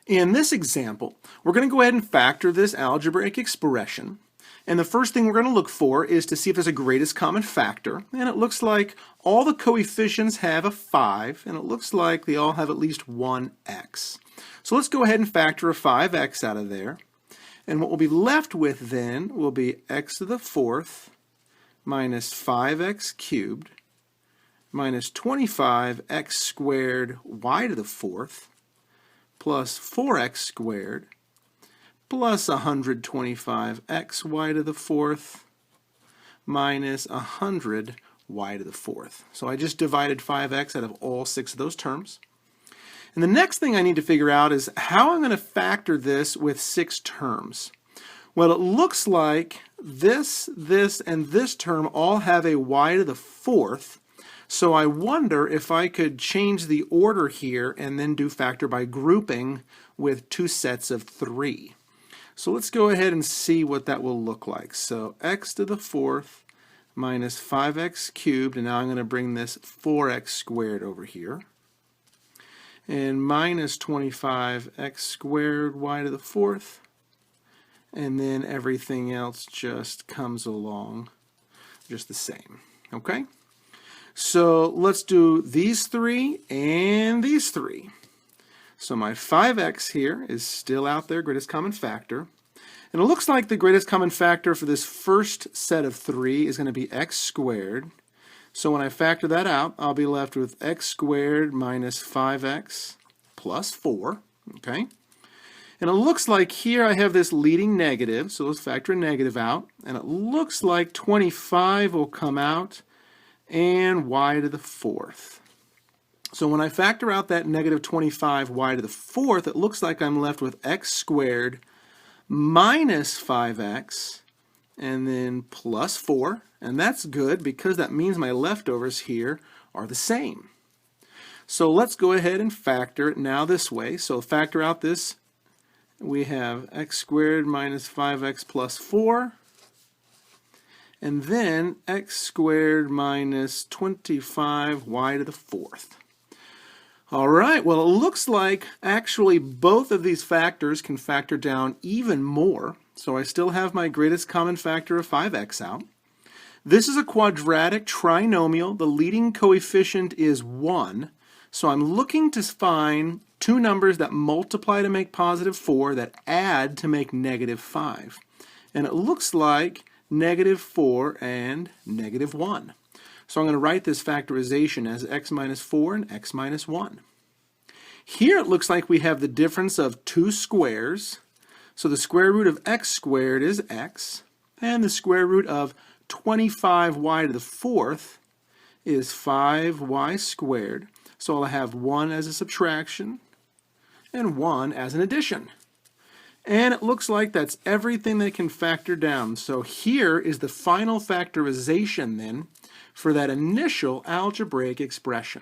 In this example, we're going to go ahead and factor this algebraic expression. And the first thing we're going to look for is to see if there's a greatest common factor. And it looks like all the coefficients have a 5, and it looks like they all have at least one x. So let's go ahead and factor a 5x out of there. And what we'll be left with then will be x to the fourth minus 5x cubed minus 25x squared y to the fourth plus 4x squared plus 125xy to the fourth minus 100y to the fourth. So I just divided 5x out of all 6 of those terms. And the next thing I need to figure out is how I'm going to factor this with 6 terms. Well, it looks like this, and this term all have a y to the fourth. So I wonder if I could change the order here and then do factor by grouping with 2 sets of 3. So let's go ahead and see what that will look like. So x to the fourth minus 5x cubed, and now I'm going to bring this 4x squared over here, and minus 25x squared y to the fourth, and then everything else just comes along just the same. Okay? So let's do these 3 and these 3. So my 5x here is still out there, greatest common factor. And it looks like the greatest common factor for this first set of 3 is going to be x squared. So when I factor that out, I'll be left with x squared minus 5x plus 4. Okay? And it looks like here I have this leading negative, so let's factor a negative out. And it looks like 25 will come out, and y to the fourth. So when I factor out that negative 25y to the fourth, it looks like I'm left with x squared minus 5x and then plus 4. And that's good because that means my leftovers here are the same. So let's go ahead and factor it now this way. So factor out this. We have x squared minus 5x plus 4. And then x squared minus 25y to the fourth. All right, well, it looks like actually both of these factors can factor down even more. So I still have my greatest common factor of 5x out. This is a quadratic trinomial. The leading coefficient is 1. So I'm looking to find 2 numbers that multiply to make positive 4 that add to make negative 5. And it looks like negative 4 and negative 1. So I'm going to write this factorization as x minus 4 and x minus 1. Here it looks like we have the difference of 2 squares. So the square root of x squared is x, and the square root of 25y to the fourth is 5y squared. So I'll have 1 as a subtraction and 1 as an addition. And it looks like that's everything they can factor down. So here is the final factorization then for that initial algebraic expression.